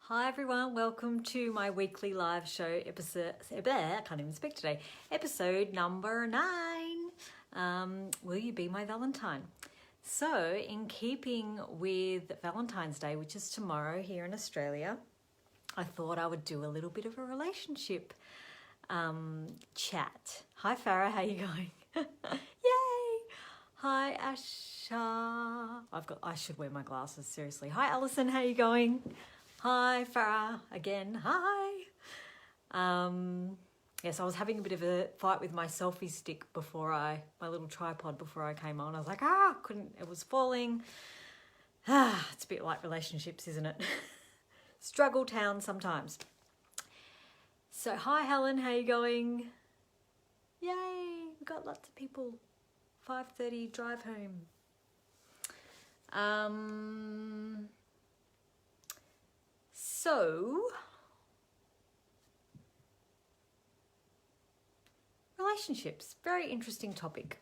Hi everyone, welcome to my weekly live show episode, I can't even speak today, episode number 9, Will You Be My Valentine? So in keeping with Valentine's Day, which is tomorrow here in Australia, I thought I would do a little bit of a relationship chat. Hi Farah, how you going? Yay! Hi Asha. I should wear my glasses, seriously. Hi Alison, how you going? Hi Farah, again, hi. Yes, I was having a bit of a fight with my selfie stick my little tripod before I came on. I was like, it was falling. It's a bit like relationships, isn't it? Struggle town sometimes. So hi Helen, how you going? Yay, we've got lots of people. 5:30 drive home. So, relationships, very interesting topic.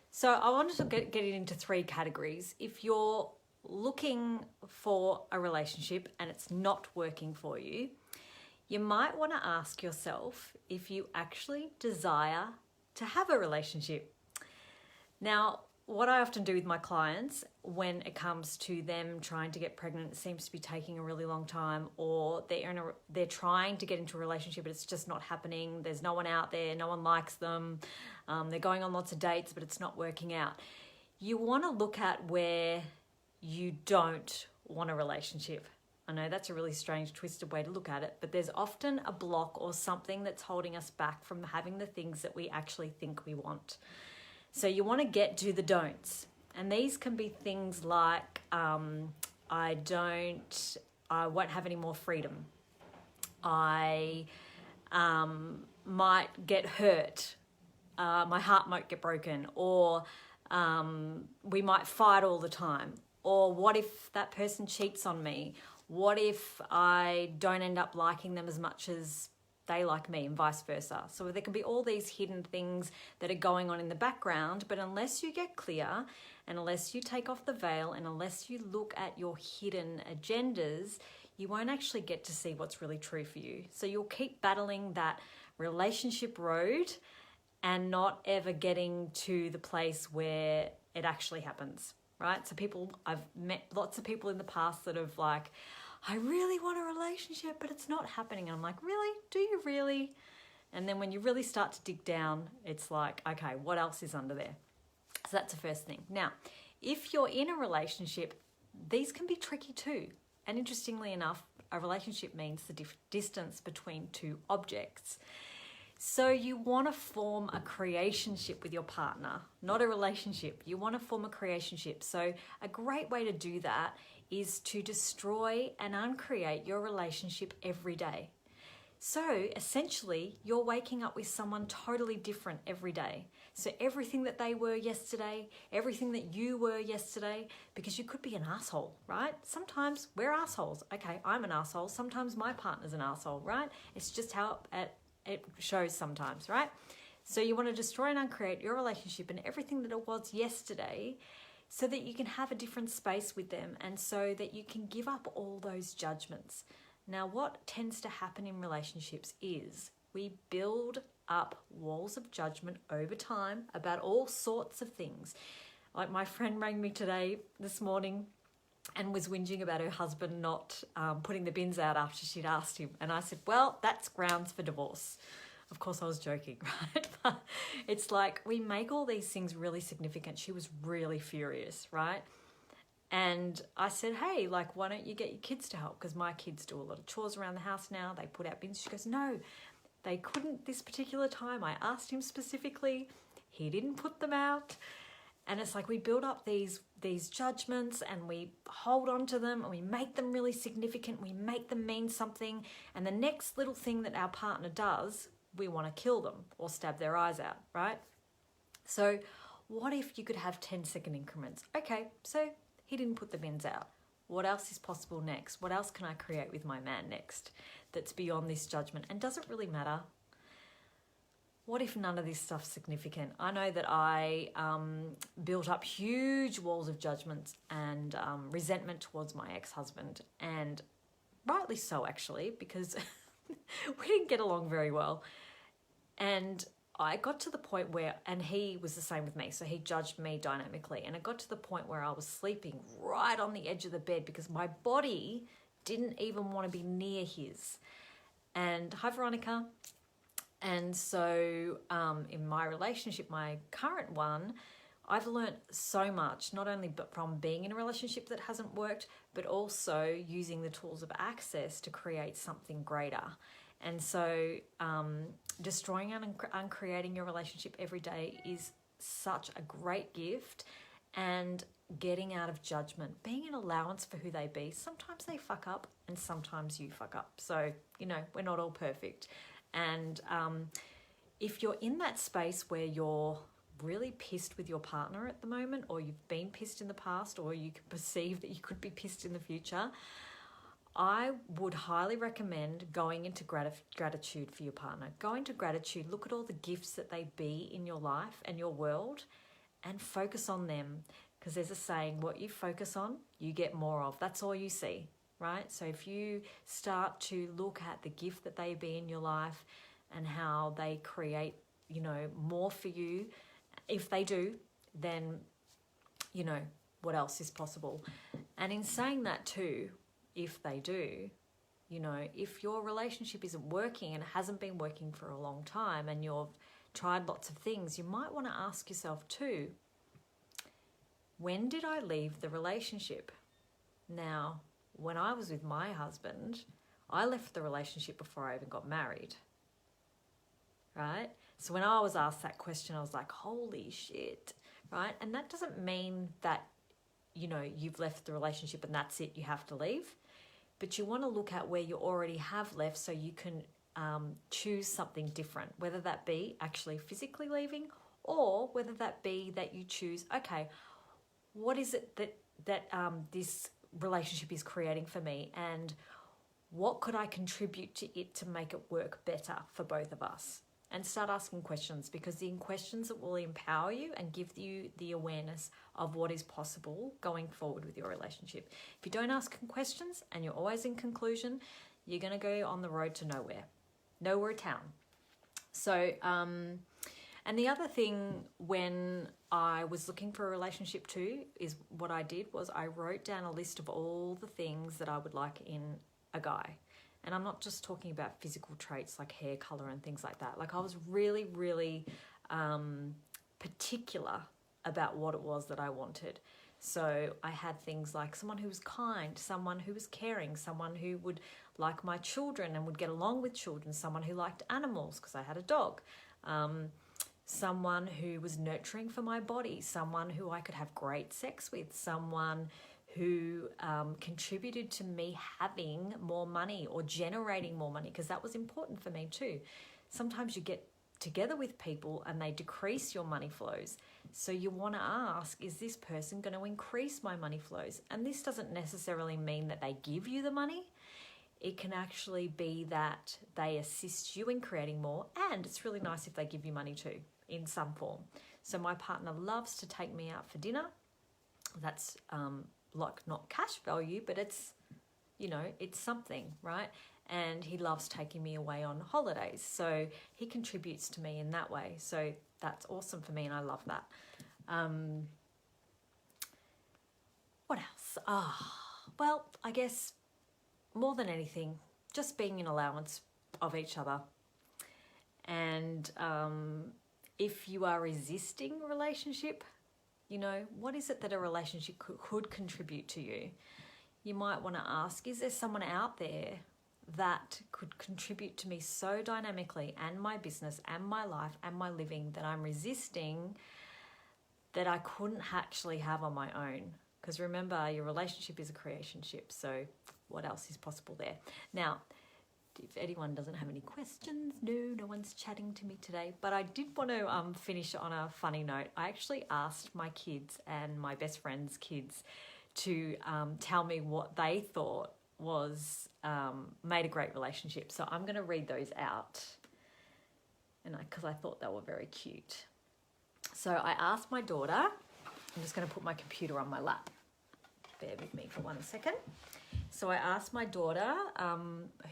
So I wanted to get it into 3 categories. If you're looking for a relationship and it's not working for you, you might want to ask yourself if you actually desire to have a relationship. Now, what I often do with my clients when it comes to them trying to get pregnant, it seems to be taking a really long time, or they're trying to get into a relationship but it's just not happening. There's no one out there, no one likes them. They're going on lots of dates but it's not working out. You want to look at where you don't want a relationship. I know that's a really strange, twisted way to look at it, but there's often a block or something that's holding us back from having the things that we actually think we want. So you want to get to the don'ts. And these can be things like, I won't have any more freedom. I might get hurt. My heart might get broken. Or we might fight all the time. Or what if that person cheats on me? What if I don't end up liking them as much as they like me, and vice versa? So there can be all these hidden things that are going on in the background, but unless you get clear and unless you take off the veil and unless you look at your hidden agendas, you won't actually get to see what's really true for you. So you'll keep battling that relationship road and not ever getting to the place where it actually happens, right? So I've met lots of people in the past that have like, I really want a relationship, but it's not happening. And I'm like, really? Do you really? And then when you really start to dig down, it's like, okay, what else is under there? So that's the first thing. Now, if you're in a relationship, these can be tricky too. And interestingly enough, a relationship means the distance between 2 objects. So you want to form a creationship with your partner, not a relationship. You want to form a creationship. So a great way to do that is to destroy and uncreate your relationship every day. So essentially, you're waking up with someone totally different every day. So everything that they were yesterday, everything that you were yesterday, because you could be an asshole, right? Sometimes we're assholes. Okay, I'm an asshole. Sometimes my partner's an asshole, right? It's just how it shows sometimes, right? So you want to destroy and uncreate your relationship and everything that it was yesterday, so that you can have a different space with them and so that you can give up all those judgments. Now, what tends to happen in relationships is we build up walls of judgment over time about all sorts of things. Like my friend rang me this morning and was whinging about her husband not putting the bins out after she'd asked him. And I said, well, that's grounds for divorce. Of course, I was joking, right? But it's like we make all these things really significant. She was really furious, right? And I said, hey, like, why don't you get your kids to help? Because my kids do a lot of chores around the house now. They put out bins. She goes, no, they couldn't this particular time. I asked him specifically. He didn't put them out. And it's like we build up these judgments and we hold on to them and we make them really significant. We make them mean something. And the next little thing that our partner does, we want to kill them or stab their eyes out, right? So what if you could have 10-second increments? Okay, so he didn't put the bins out. What else is possible next? What else can I create with my man next that's beyond this judgment and doesn't really matter? What if none of this stuff's significant? I know that I built up huge walls of judgment and resentment towards my ex-husband, and rightly so actually, because we didn't get along very well. And I got to the point where, and he was the same with me, so he judged me dynamically. And it got to the point where I was sleeping right on the edge of the bed because my body didn't even want to be near his. And hi, Veronica. And so in my relationship, my current one, I've learned so much, not only but from being in a relationship that hasn't worked, but also using the tools of access to create something greater. And so destroying and uncreating your relationship every day is such a great gift. And getting out of judgment, being an allowance for who they be. Sometimes they fuck up and sometimes you fuck up. So, you know, we're not all perfect. And if you're in that space where you're really pissed with your partner at the moment, or you've been pissed in the past, or you can perceive that you could be pissed in the future, I would highly recommend going into gratitude for your partner. Go into gratitude, look at all the gifts that they be in your life and your world, and focus on them. Because there's a saying, what you focus on, you get more of. That's all you see, right? So if you start to look at the gift that they be in your life and how they create, you know, more for you, if they do, then, you know, what else is possible? And in saying that too, if they do, you know, if your relationship isn't working and hasn't been working for a long time and you've tried lots of things, you might want to ask yourself too, when did I leave the relationship? Now, when I was with my husband, I left the relationship before I even got married, right? So when I was asked that question, I was like, holy shit, right? And that doesn't mean that, you know, you've left the relationship and that's it, you have to leave. But you want to look at where you already have left so you can choose something different, whether that be actually physically leaving or whether that be that you choose, okay, what is it that this relationship is creating for me, and what could I contribute to it to make it work better for both of us? And start asking questions, because the questions that will empower you and give you the awareness of what is possible going forward with your relationship. If you don't ask questions and you're always in conclusion, you're going to go on the road to nowhere town. So, and the other thing when I was looking for a relationship too, is what I did was I wrote down a list of all the things that I would like in a guy. And I'm not just talking about physical traits like hair color and things like that. Like I was really, really particular about what it was that I wanted. So I had things like someone who was kind, someone who was caring, someone who would like my children and would get along with children, someone who liked animals because I had a dog, someone who was nurturing for my body, someone who I could have great sex with, someone who contributed to me having more money or generating more money, because that was important for me too. Sometimes you get together with people and they decrease your money flows. So you want to ask, is this person going to increase my money flows? And this doesn't necessarily mean that they give you the money. It can actually be that they assist you in creating more, and it's really nice if they give you money too in some form. So my partner loves to take me out for dinner. That's like not cash value, but it's, you know, it's something, right? And he loves taking me away on holidays. So he contributes to me in that way. So that's awesome for me and I love that. What else? Well, I guess more than anything, just being an allowance of each other. And if you are resisting a relationship, you know, what is it that a relationship could contribute to you? You might want to ask, is there someone out there that could contribute to me so dynamically, and my business and my life and my living, that I'm resisting, that I couldn't actually have on my own? Because remember, your relationship is a creationship. So what else is possible there? Now, if anyone doesn't have any questions, no one's chatting to me today. But I did want to finish on a funny note. I actually asked my kids and my best friend's kids to tell me what they thought was made a great relationship. So I'm going to read those out, and because I thought they were very cute. So I asked my daughter, I'm just going to put my computer on my lap. Bear with me for 1 second. So I asked my daughter,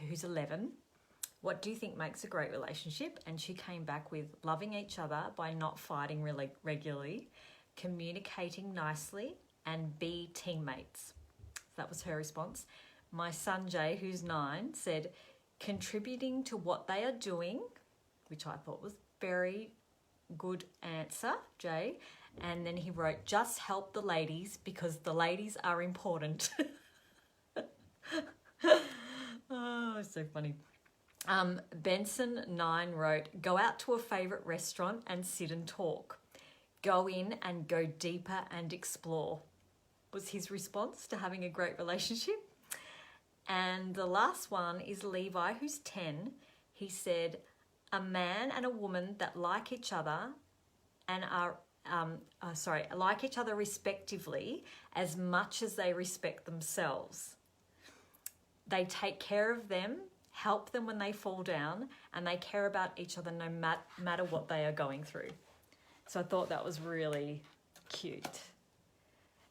who's 11, what do you think makes a great relationship? And she came back with loving each other by not fighting really regularly, communicating nicely, and be teammates. That was her response. My son Jay, who's 9, said contributing to what they are doing, which I thought was very good answer, Jay. And then he wrote, just help the ladies because the ladies are important. Oh, so funny. Benson 9 wrote, go out to a favourite restaurant and sit and talk. Go in and go deeper and explore, was his response to having a great relationship. And the last one is Levi, who's 10. He said, a man and a woman that like each other and are, like each other respectively as much as they respect themselves. They take care of them, help them when they fall down, and they care about each other no matter what they are going through. So I thought that was really cute.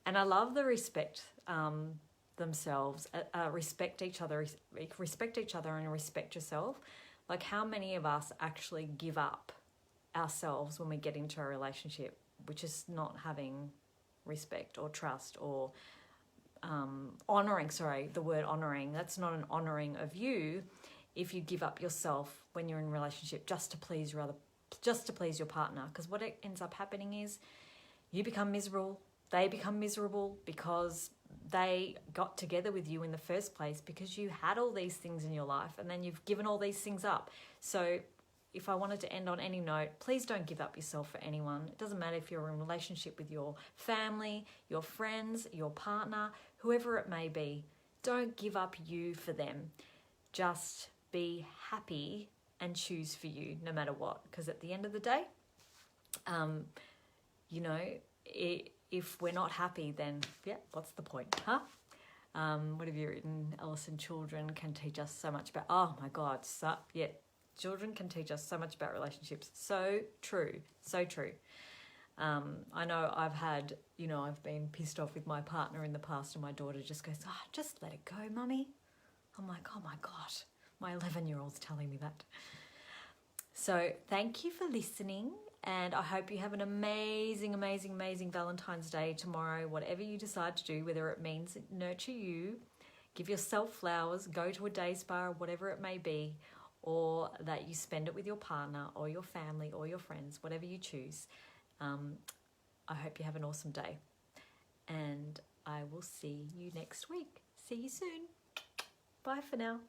And I love the respect themselves, respect each other and respect yourself. Like, how many of us actually give up ourselves when we get into a relationship, which is not having respect or trust or the word honouring. That's not an honouring of you if you give up yourself when you're in a relationship just to please your partner. Because what ends up happening is you become miserable, they become miserable because they got together with you in the first place because you had all these things in your life and then you've given all these things up. So if I wanted to end on any note, please don't give up yourself for anyone. It doesn't matter if you're in a relationship with your family, your friends, your partner, whoever it may be. Don't give up you for them. Just be happy and choose for you no matter what. Because at the end of the day, if we're not happy, then what's the point, huh? What have you written? Ellison, children can teach us so much about, oh my God, children can teach us so much about relationships. So true, so true. I know I've been pissed off with my partner in the past and my daughter just goes, just let it go, mummy. I'm like, oh my God, my 11-year-old's telling me that. So thank you for listening, and I hope you have an amazing, amazing, amazing Valentine's Day tomorrow, whatever you decide to do, whether it means nurture you, give yourself flowers, go to a day spa, whatever it may be, or that you spend it with your partner or your family or your friends, whatever you choose. I hope you have an awesome day, and I will see you next week. See you soon. Bye for now.